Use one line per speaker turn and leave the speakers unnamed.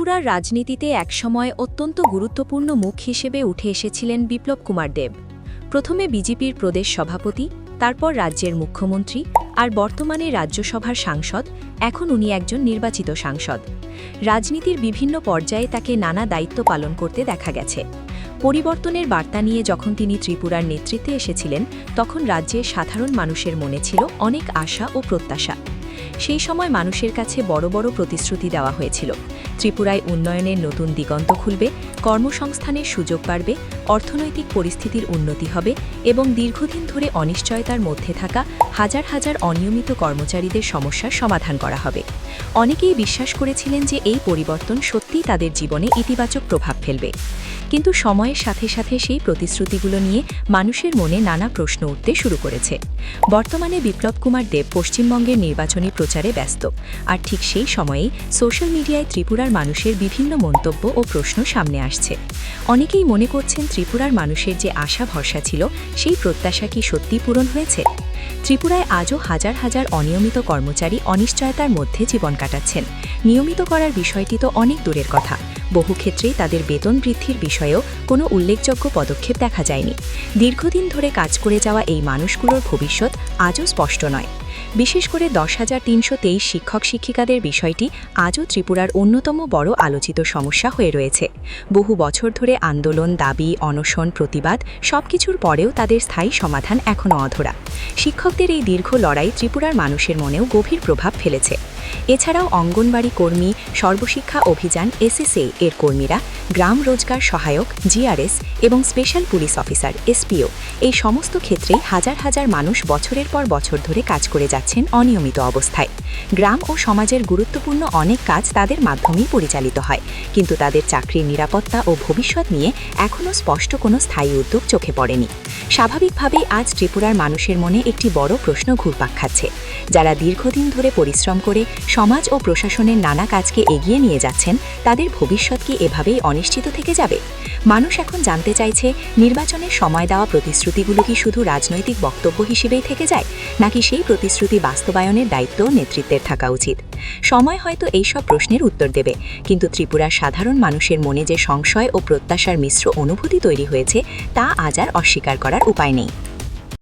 ত্রিপুরার রাজনীতিতে একসময় অত্যন্ত গুরুত্বপূর্ণ মুখ হিসেবে উঠে এসেছিলেন বিপ্লব কুমার দেব। প্রথমে বিজেপির প্রদেশ সভাপতি, তারপর রাজ্যের মুখ্যমন্ত্রী, আর বর্তমানে রাজ্যসভার সাংসদ। এখন উনি একজন নির্বাচিত সাংসদ। রাজনীতির বিভিন্ন পর্যায়ে তাকে নানা দায়িত্ব পালন করতে দেখা গেছে। পরিবর্তনের বার্তা নিয়ে যখন তিনি ত্রিপুরার নেতৃত্বে এসেছিলেন, তখন রাজ্যের সাধারণ মানুষের মনে ছিল অনেক আশা ও প্রত্যাশা। সেই সময় মানুষের কাছে বড় বড় প্রতিশ্রুতি দেওয়া হয়েছিল। ত্রিপুরায় উন্নয়নের নতুন দিগন্ত খুলবে, কর্মসংস্থানের সুযোগ বাড়বে, অর্থনৈতিক পরিস্থিতির উন্নতি হবে এবং দীর্ঘদিন ধরে অনিশ্চয়তার মধ্যে থাকা হাজার হাজার অনিয়মিত কর্মচারীদের সমস্যার সমাধান করা হবে। অনেকেই বিশ্বাস করেছিলেন যে এই পরিবর্তন সত্যিই তাদের জীবনে ইতিবাচক প্রভাব ফেলবে। কিন্তু সময়ের সাথে সাথে সেই প্রতিশ্রুতিগুলো নিয়ে মানুষের মনে নানা প্রশ্ন উঠতে শুরু করেছে। বর্তমানে বিপ্লব কুমার দেব পশ্চিমবঙ্গের নির্বাচনী প্রচারে ব্যস্ত, আর ঠিক সেই সময়েই সোশ্যাল মিডিয়ায় ত্রিপুরার মানুষের বিভিন্ন মন্তব্য ও প্রশ্ন সামনে আসছে। অনেকেই মনে করছেন ত্রিপুরার মানুষের যে আশা ভরসা ছিল, সেই প্রত্যাশা কি সত্যি পূরণ হয়েছে? ত্রিপুরায় আজও হাজার হাজার অনিয়মিত কর্মচারী অনিশ্চয়তার মধ্যে জীবন কাটাচ্ছেন। নিয়মিত করার বিষয়টি তো অনেক দূরের কথা, বহু ক্ষেত্রেই তাদের বেতন বৃদ্ধির বিষয়েও কোনো উল্লেখযোগ্য পদক্ষেপ দেখা যায়নি। দীর্ঘদিন ধরে কাজ করে যাওয়া এই মানুষগুলোর ভবিষ্যৎ আজও স্পষ্ট নয়। বিশেষ করে 10,323 শিক্ষক শিক্ষিকাদের বিষয়টি আজও ত্রিপুরার অন্যতম বড় আলোচিত সমস্যা হয়ে রয়েছে। বহু বছর ধরে আন্দোলন, দাবি, অনশন, প্রতিবাদ সবকিছুর পরেও তাদের স্থায়ী সমাধান এখনও অধরা। শিক্ষকদের এই দীর্ঘ লড়াই ত্রিপুরার মানুষের মনেও গভীর প্রভাব ফেলেছে। এছাড়াও অঙ্গনবাড়ি কর্মী, সর্বশিক্ষা অভিযান SSA এর কর্মীরা, গ্রাম রোজগার সহায়ক GRS এবং স্পেশাল পুলিশ অফিসার SPO, এই সমস্ত ক্ষেত্রেই হাজার হাজার মানুষ বছরের পর বছর ধরে কাজ করে যাচ্ছেন অনিয়মিত অবস্থায়। গ্রাম ও সমাজের গুরুত্বপূর্ণ অনেক কাজ তাদের মাধ্যমেই পরিচালিত হয়, কিন্তু তাদের চাকরির নিরাপত্তা ও ভবিষ্যৎ নিয়ে এখনও স্পষ্ট কোনো স্থায়ী উদ্যোগ চোখে পড়েনি। স্বাভাবিকভাবেই আজ ত্রিপুরার মানুষের মনে একটি বড় প্রশ্ন ঘুরপাক খাচ্ছে। যারা দীর্ঘদিন ধরে পরিশ্রম করে সমাজ ও প্রশাসনের নানা কাজকে এগিয়ে নিয়ে যাচ্ছেন, তাদের ভবিষ্যৎ কি এভাবেই অনিশ্চিত থেকে যাবে? মানুষ এখন জানতে চাইছে, নির্বাচনের সময় দেওয়া প্রতিশ্রুতিগুলো কি শুধু রাজনৈতিক বক্তব্য হিসেবেই থেকে যায়, নাকি সেই প্রতিশ্রুতি বাস্তবায়নের দায়িত্ব নেতৃত্বের থাকা উচিত? সময় হয়তো এইসব প্রশ্নের উত্তর দেবে, কিন্তু ত্রিপুরার সাধারণ মানুষের মনে যে সংশয় ও প্রত্যাশার মিশ্র অনুভূতি তৈরি হয়েছে, তা আজ আর অস্বীকার করার উপায় নেই।